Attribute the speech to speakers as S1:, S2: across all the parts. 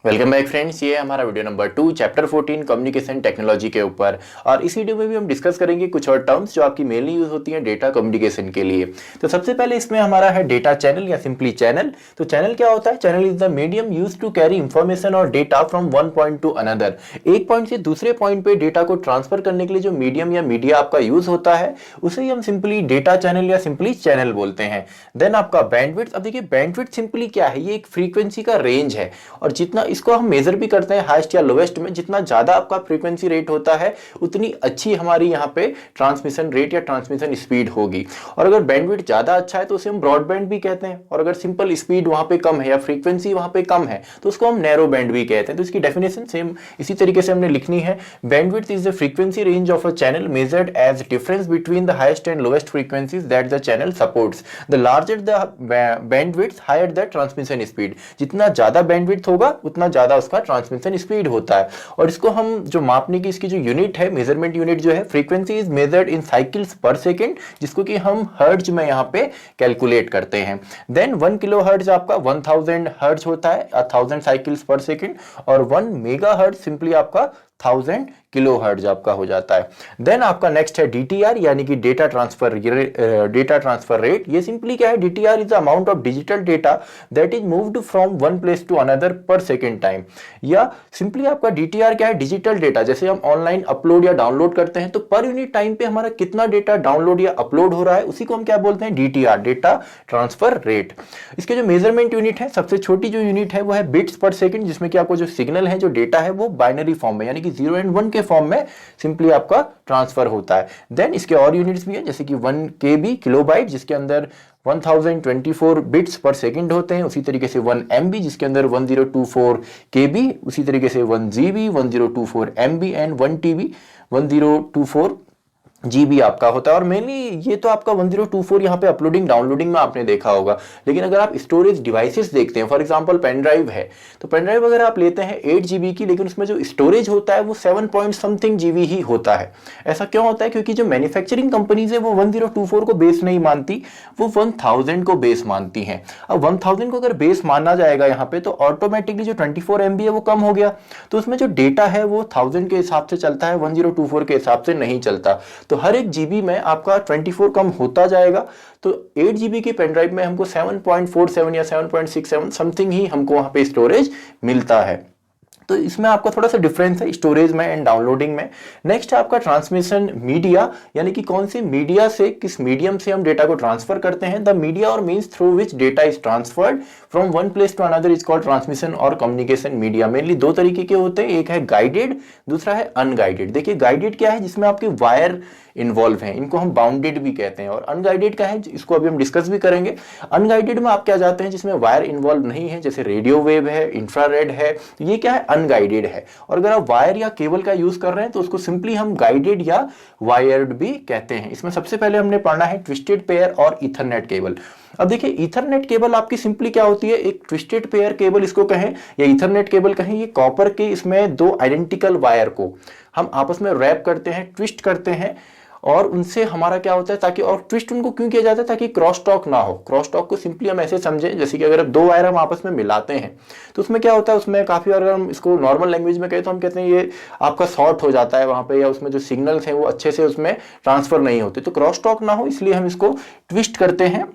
S1: Welcome back friends, ये है हमारा video number 2 chapter 14 communication technology के ऊपर। और इस वीडियो में भी हम डिस्कस करेंगे कुछ और टर्म्स जो आपकी मेनली यूज होती हैं डेटा कम्युनिकेशन के लिए। तो सबसे पहले इसमें हमारा है डेटा चैनल या सिंपली चैनल। तो चैनल क्या होता है? Channel is the medium use to carry information और data from one point to another. एक पॉइंट से दूसरे पॉइंट पे डेटा को ट्रांसफर करने के लिए जो मीडियम या मीडिया आपका यूज होता है उसे ही हम सिंपली डेटा चैनल या सिंपली चैनल बोलते हैं। देन आपका बैंडविड्थ। अब देखिए बैंडविड्थ सिंपली क्या है? ये एक फ्रीक्वेंसी का रेंज है और जितना इसको हम मेजर भी करते हैं हाईएस्ट या लोवेस्ट में, जितना ज्यादा आपका फ्रीक्वेंसी रेट होता है उतनी अच्छी हमारी यहाँ पे ट्रांसमिशन रेट या ट्रांसमिशन स्पीड होगी। और अगर बैंडविड्थ ज्यादा अच्छा है तो उसे हम ब्रॉडबैंड भी कहते हैं, और अगर सिंपल स्पीड वहां पे कम है या फ्रीक्वेंसी वहां पे कम है तो उसको हम नैरो बैंड भी कहते हैं। तो इसकी डेफिनेशन सेम इसी तरीके से हमने लिखनी है। Bandwidth is the frequency range of a channel measured as difference between the highest and lowest frequencies that the channel supports. The larger the bandwidth higher the transmission speed. जितना ज्यादा bandwidth होगा उतना ज्यादा उसका ट्रांसमिशन स्पीड होता है। और इसको हम जो मापने की इसकी जो यूनिट है, मेजरमेंट यूनिट जो है, frequency is measured in cycles पर सेकंड, जिसको कि हम हर्ट्ज में यहाँ पे कैलकुलेट करते हैं। देन 1 किलो हर्ट्ज आपका 1000 हर्ट्ज होता है, 1000 साइकिल्स पर सेकंड, और 1 मेगा हर्ट्ज सिंपली आपका 1000 किलो हर्ट्ज आपका हो जाता है। देन आपका नेक्स्ट है डीटीआर यानी कि डेटा ट्रांसफर रेट। ये सिंपली क्या है? DTR is the amount of digital data that is moved from one place to another per second time. या सिंपली आपका डीटीआर क्या है? Digital data. जैसे हम ऑनलाइन अपलोड या डाउनलोड करते हैं तो पर यूनिट टाइम पे हमारा कितना डेटा डाउनलोड या अपलोड हो रहा है उसी को हम क्या बोलते हैं? DTR, data transfer rate. इसके जो मेजरमेंट यूनिट है, सबसे छोटी जो यूनिट है वो है बिट्स पर सेकंड, जिसमें कि आपको जो सिग्नल है, जो डेटा है वो बाइनरी फॉर्म में यानी कि 0 एंड 1 के फॉर्म में सिंपली आपका ट्रांसफर होता है। देन इसके और यूनिट्स भी हैं जैसे कि 1 KB किलोबाइट, जिसके अंदर 1024 बिट्स पर सेकंड होते हैं। उसी तरीके से 1 MB जिसके अंदर 1024 KB, उसी तरीके से 1 GB 1024 MB and 1 TB 1024 GB आपका होता है। और मेनली ये तो आपका 1024 यहाँ पे अपलोडिंग डाउनलोडिंग में आपने देखा होगा। लेकिन अगर आप स्टोरेज डिवाइसेस देखते हैं, फॉर एग्जांपल पेन ड्राइव है, तो पेन ड्राइव अगर आप लेते हैं 8 GB की, लेकिन उसमें जो स्टोरेज होता है वो 7 पॉइंट समथिंग GB ही होता है। ऐसा क्यों होता है? क्योंकि जो मैन्युफैक्चरिंग कंपनीज है वो 1024 को बेस नहीं मानती, वो 1000 को बेस मानती हैं। अब 1000 को अगर बेस माना जाएगा यहाँ पे तो ऑटोमेटिकली जो 24 MB है वो कम हो गया, तो उसमें जो डेटा है वो 1000 के हिसाब से चलता है, 1024 के हिसाब से नहीं चलता। तो हर एक जीबी में आपका 24 कम होता जाएगा। तो 8 GB की पेन ड्राइव में हमको 7.47 या 7.67 समथिंग ही हमको वहां पे स्टोरेज मिलता है। तो इसमें आपका थोड़ा सा डिफरेंस है स्टोरेज में एंड डाउनलोडिंग में। नेक्स्ट है आपका ट्रांसमिशन मीडिया, यानी कि कौन सी मीडिया से, किस मीडियम से हम डेटा को ट्रांसफर करते हैं। The media or means through which data is transferred from one place to another is called transmission or communication media. Mainly दो तरीके के होते हैं, एक है गाइडेड, दूसरा है अनगाइडेड। देखिए गाइडेड क्या है? जिसमें आपके वायर इन्वॉल्व हैं, इनको हम बाउंडेड भी कहते हैं। और अनगाइडेड का है, इसको अभी हम डिस्कस भी करेंगे। अनगाइडेड में आप क्या जाते हैं? जिसमें वायर इन्वॉल्व नहीं है, जैसे रेडियो वेव है, इंफ्रारेड है, ये क्या है? अनगाइडेड है। और अगर आप वायर या केबल का यूज कर रहे हैं तो उसको सिंपली हम गाइडेड या वायर्ड भी कहते हैं। इसमें सबसे पहले हमने पढ़ना है ट्विस्टेड पेयर और ईथरनेट केबल। अब देखिए ईथरनेट केबल आपकी सिंपली क्या होती है? एक ट्विस्टेड पेयर केबल इसको कहें या ईथरनेट केबल कहें, ये कॉपर के इसमें दो आइडेंटिकल वायर को हम आपस में रैप करते हैं, ट्विस्ट करते हैं, और उनसे हमारा क्या होता है, ताकि, और ट्विस्ट उनको क्यों किया जाता है? ताकि क्रॉस टॉक ना हो। क्रॉस टॉक को सिंपली हम ऐसे समझें जैसे कि अगर अब दो वायर हम आपस में मिलाते हैं तो उसमें क्या होता है, उसमें काफी बार अगर हम इसको नॉर्मल लैंग्वेज में कहें तो हम कहते हैं ये आपका शॉर्ट हो जाता है वहां पे, या उसमें जो सिग्नल्स हैं वो अच्छे से उसमें ट्रांसफर नहीं होते। तो क्रॉस टॉक ना हो इसलिए हम इसको ट्विस्ट करते हैं।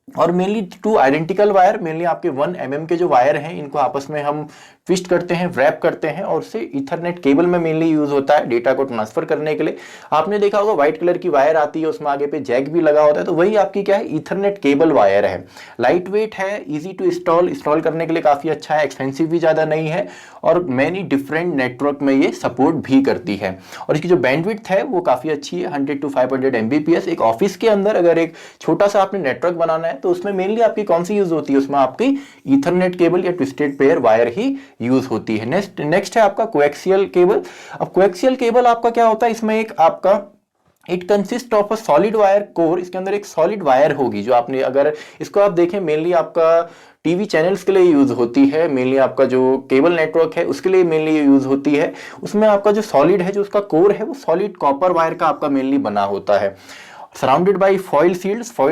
S1: और मेनली 2 आइडेंटिकल वायर, मेनली आपके 1 mm के जो वायर हैं, इनको आपस में हम ट्विस्ट करते हैं, रैप करते हैं, और उससे ईथरनेट केबल में मेनली यूज होता है डेटा को ट्रांसफर करने के लिए। आपने देखा होगा व्हाइट कलर की वायर आती है, उसमें आगे पे जैक भी लगा होता है, तो वही आपकी क्या है? ईथरनेट केबल वायर है। लाइट वेट है, इजी टू इंस्टॉल करने के लिए काफी अच्छा है, एक्सपेंसिव भी ज्यादा नहीं है, और मैनी डिफरेंट नेटवर्क में ये सपोर्ट भी करती है। और इसकी जो बैंडविड्थ है वो काफी अच्छी है, 100 to 500 Mbps। एक ऑफिस के अंदर अगर एक छोटा सा आपने नेटवर्क बनाना है तो उसमें मेनली आपकी कौन सी यूज होती है? उसमें आपकी ईथरनेट केबल या ट्विस्टेड पेयर वायर ही यूज होती है। नेक्स्ट है आपका कोएक्सियल केबल। अब कोएक्सियल केबल आपका क्या होता है? इसमें एक आपका it consist of a solid wire core, इसके अंदर एक सॉलिड वायर होगी जो आपने, अगर इसको आप देखें मेनली आपका टीवी चैनल्स के लिए यूज होती है, मेनली आपका जो केबल नेटवर्क है उसके लिए मेनली यूज होती है। उसमें आपका जो सॉलिड है, जो उसका कोर है, वो सॉलिड कॉपर वायर का आपका मेनली बना होता है। सराउंडेड बाय फॉइल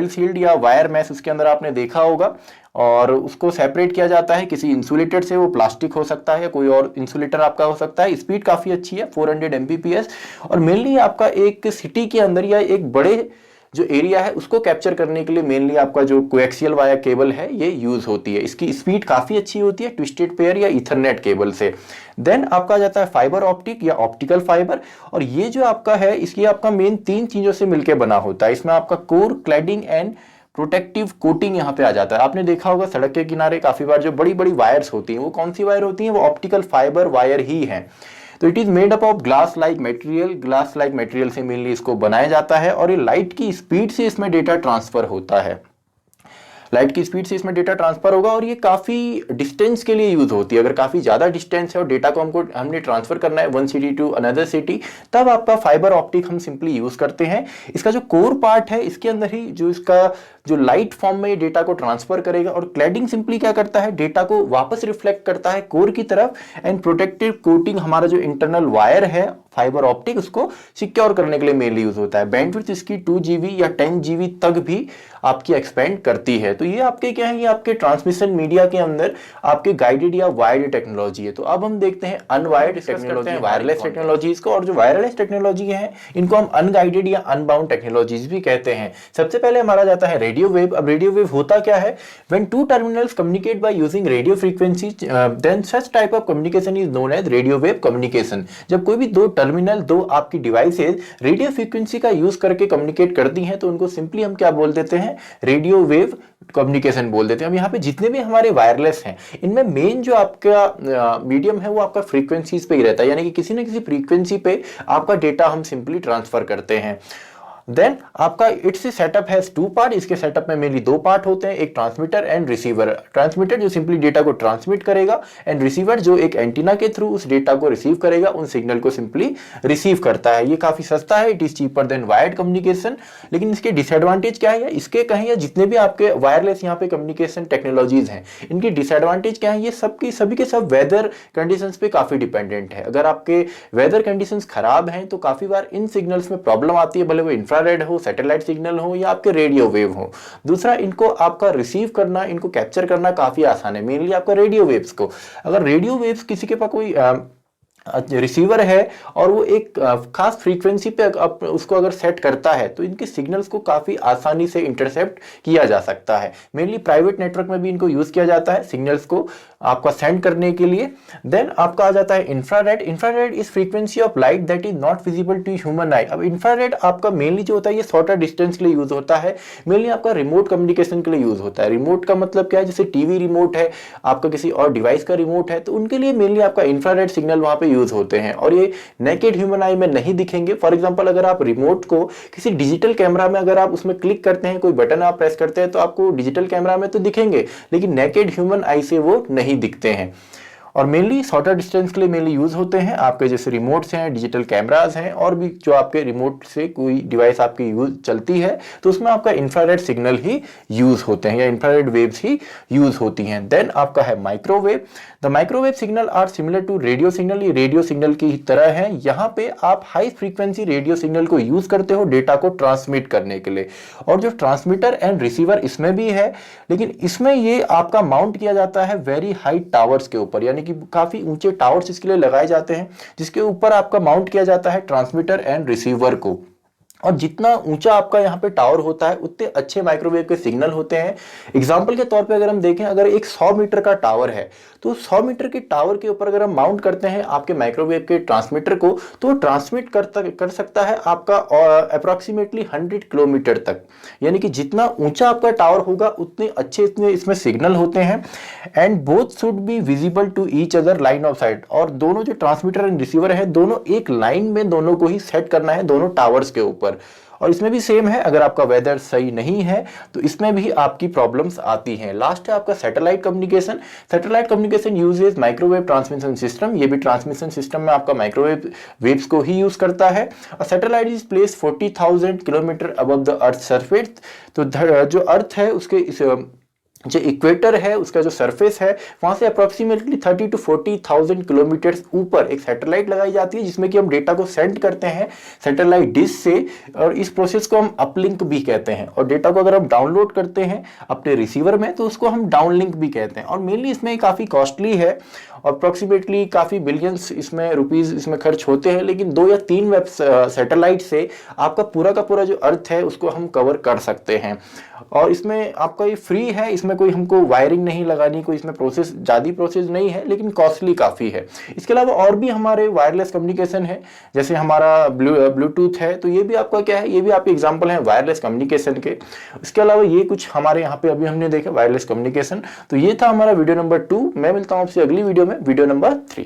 S1: शील्ड या वायर मैश उसके अंदर आपने देखा होगा, और उसको सेपरेट किया जाता है किसी इंसुलेटर से, वो प्लास्टिक हो सकता है या कोई और इंसुलेटर आपका हो सकता है। स्पीड काफ़ी अच्छी है 400 Mbps, और मेनली आपका एक सिटी के अंदर या एक बड़े जो एरिया है उसको कैप्चर करने के लिए मेनली आपका जो कोएक्सियल वायर केबल है ये यूज होती है। इसकी स्पीड काफ़ी अच्छी होती है ट्विस्टेड पेयर या इथरनेट केबल से। देन आपका आ जाता है फाइबर ऑप्टिक या ऑप्टिकल फाइबर, और ये जो आपका है इसकी आपका मेन 3 चीज़ों से मिलकर बना होता है। इसमें आपका core, cladding and protective coating यहाँ पे आ जाता है। आपने देखा होगा सड़क के किनारे काफी बार जो बड़ी बड़ी वायर्स होती हैं वो कौन सी वायर होती हैं, वो ऑप्टिकल फाइबर वायर ही हैं। तो it is made up of glass like material से मेनली इसको बनाया जाता है, और ये लाइट की स्पीड से इसमें डेटा ट्रांसफर होता है। लाइट की स्पीड से इसमें डेटा ट्रांसफर होगा, और ये काफ़ी डिस्टेंस के लिए यूज होती है। अगर काफ़ी ज़्यादा डिस्टेंस है और डेटा को हमने ट्रांसफर करना है one city to another city, तब आपका फाइबर ऑप्टिक हम सिंपली यूज करते हैं। इसका जो कोर पार्ट है इसके अंदर ही जो इसका जो लाइट फॉर्म में डेटा को ट्रांसफर करेगा, और क्लैडिंग सिंपली क्या करता है, डेटा को वापस रिफ्लेक्ट करता है कोर की तरफ, एंड प्रोटेक्टिव कोटिंग हमारा जो इंटरनल वायर है फाइबर ऑप्टिक उसको सिक्योर करने के लिए मेनली यूज होता है। बैंडविड्थ इसकी 2 GB या 10 GB तक भी आपकी एक्सपेंड करती है। तो ये आपके क्या है, ये आपके ट्रांसमिशन मीडिया के अंदर आपके गाइडेड या वायर्ड टेक्नोलॉजी है। तो अब हम देखते हैं अनवायर्ड टेक्नोलॉजी, वायरलेस टेक्नोलॉजीज को, और जो वायरलेस टेक्नोलॉजी है इनको हम अनगाइडेड या अनबाउंड टेक्नोलॉजीज भी कहते हैं। सबसे पहले हमारा जाता है रेडियो वेव। अब रेडियो वेव होता क्या है, when 2 terminals communicate by using radio frequencies then such type of communication is known as radio wave communication. जब कोई भी दो आपकी डिवाइसेज रेडियो फ्रीक्वेंसी का यूज करके कम्युनिकेट करती हैं तो उनको सिंपली हम क्या बोल देते हैं, रेडियो वेव कम्युनिकेशन बोल देते हैं। अब यहाँ पे जितने भी हमारे वायरलेस हैं इनमें मेन जो आपका मीडियम है वो आपका फ्रीक्वेंसीज पे ही रहता है, यानी कि किसी न किसी फ्रीक्वेंसी पे आपका डेटा हम सिंपली ट्रांसफर करते हैं। देन आपका इट्स सेटअप हैज 2 पार्ट। इसके सेटअप में मेनली 2 पार्ट होते हैं, एक ट्रांसमीटर एंड रिसीवर। ट्रांसमीटर जो सिंपली डेटा को ट्रांसमिट करेगा, एंड रिसीवर जो एक एंटीना के थ्रू उस डेटा को रिसीव करेगा, उन सिग्नल को सिंपली रिसीव करता है। ये काफी सस्ता है, it is cheaper than wired communication. लेकिन इसके डिसएडवांटेज क्या है, या इसके कहें या जितने भी आपके वायरलेस यहाँ पे कम्युनिकेशन टेक्नोलॉजीज हैं इनकी डिसएडवांटेज क्या है, ये सभी के सब वेदर कंडीशंस पे काफी डिपेंडेंट है। अगर आपके वेदर कंडीशंस खराब हैं तो काफी बार इन सिग्नल्स में प्रॉब्लम आती है, भले वो इंफ्रारेड हो, सैटेलाइट सिग्नल हो या आपके रेडियो वेव हो। दूसरा, इनको आपका रिसीव करना, इनको कैप्चर करना काफी आसान है, मेनली आपका रेडियो वेव्स को। अगर रेडियो वेव्स किसी के पास कोई रिसीवर है और वो एक खास फ्रीक्वेंसी पे उसको अगर सेट करता है तो इनके सिग्नल्स को काफ़ी आसानी से इंटरसेप्ट किया जा सकता है। मेनली प्राइवेट नेटवर्क में भी इनको यूज़ किया जाता है सिग्नल्स को आपका सेंड करने के लिए। देन आपका आ जाता है infrared. Infrared is frequency of light that is not visible to human eye. अब इंफ्रारेड आपका मेनली जो होता है ये शॉर्टर डिस्टेंस के लिए यूज होता है, मेनली आपका रिमोट कम्युनिकेशन के लिए यूज होता है। रिमोट का मतलब क्या है, जैसे टीवी रिमोट है, आपका किसी और डिवाइस का रिमोट है, तो उनके लिए मेनली आपका इंफ्रारेड सिग्नल वहां पे यूज होते हैं और ये नेकेड ह्यूमन आई में नहीं दिखेंगे। फॉर एग्जांपल, अगर आप रिमोट को किसी डिजिटल कैमरा में अगर आप उसमें क्लिक करते हैं, कोई बटन आप प्रेस करते हैं तो आपको डिजिटल कैमरा में तो दिखेंगे, लेकिन नेकेड ह्यूमन आई से वो नहीं दिखते हैं। और मेनली शॉर्टर डिस्टेंस के लिए मेनली यूज होते हैं आपके जैसे रिमोट्स हैं, डिजिटल कैमरास हैं, और भी जो आपके रिमोट से कोई डिवाइस आपकी यूज चलती है तो उसमें आपका इंफ्रारेड सिग्नल ही यूज होते हैं या इंफ्रारेड वेव्स ही यूज होती हैं। देन आपका है microwave. The microwave signal are similar to radio signal. ये रेडियो सिग्नल की तरह है। यहाँ पे आप हाई फ्रीक्वेंसी रेडियो सिग्नल को यूज करते हो डेटा को ट्रांसमिट करने के लिए, और जो ट्रांसमीटर एंड रिसीवर इसमें भी है, लेकिन इसमें ये आपका माउंट किया जाता है वेरी हाई टावर्स के ऊपर, यानी कि काफी ऊंचे टावर्स इसके लिए लगाए जाते हैं जिसके ऊपर आपका माउंट किया जाता है ट्रांसमीटर एंड रिसीवर को। और जितना ऊंचा आपका यहाँ पे टावर होता है उतने अच्छे माइक्रोवेव के सिग्नल होते हैं। एग्जांपल के तौर पे अगर हम देखें, अगर एक 100 मीटर का टावर है तो 100 मीटर के टावर के ऊपर अगर हम माउंट करते हैं आपके माइक्रोवेव के ट्रांसमीटर को, तो ट्रांसमिट कर सकता है आपका अप्रोक्सीमेटली 100 किलोमीटर तक। यानी कि जितना ऊंचा आपका टावर होगा उतने अच्छे इतने इसमें सिग्नल होते हैं। And both should be visible to each other line of sight. और दोनों जो ट्रांसमीटर एंड रिसीवर है दोनों एक लाइन में दोनों को ही सेट करना है दोनों टावर्स के ऊपर। और इसमें भी सेम है, अगर आपका वेदर सही नहीं है तो इसमें भी आपकी प्रॉब्लम्स आती हैं। लास्ट है आपका satellite communication. Satellite communication uses microwave transmission system. ये भी ट्रांसमिशन सिस्टम में आपका माइक्रोवेव वेव्स को ही यूज करता है। और satellite is place 40,000 kilometre above the earth surface. तो जो अर्थ है उसके जो इक्वेटर है उसका जो सरफेस है वहां से अप्रोक्सीमेटली 30 to 40,000 किलोमीटर ऊपर एक सैटेलाइट लगाई जाती है, जिसमें कि हम डेटा को सेंड करते हैं सैटेलाइट डिश से, और इस प्रोसेस को हम अपलिंक भी कहते हैं। और डेटा को अगर हम डाउनलोड करते हैं अपने रिसीवर में तो उसको हम डाउनलिंक भी कहते हैं। और मेनली इसमें काफ़ी कॉस्टली है, अप्रोक्सीमेटली काफ़ी बिलियंस इसमें रुपीज़ इसमें खर्च होते हैं, लेकिन 2 या 3 वेब सैटेलाइट से आपका पूरा का पूरा जो अर्थ है उसको हम कवर कर सकते हैं। और इसमें आपका ये फ्री है, इसमें कोई हमको वायरिंग नहीं लगानी, कोई इसमें प्रोसेस ज़्यादा प्रोसेस नहीं है, लेकिन कॉस्टली काफ़ी है। इसके अलावा और भी हमारे वायरलेस कम्युनिकेशन है, जैसे हमारा ब्लूटूथ है, तो ये भी आपका क्या है, ये भी आपके एग्जाम्पल हैं वायरलेस कम्युनिकेशन के। इसके अलावा ये कुछ हमारे यहाँ पे अभी हमने देखा वायरलेस कम्युनिकेशन। तो ये था हमारा वीडियो नंबर 2। मैं मिलता हूँ आपसे अगली वीडियो में, वीडियो नंबर 3।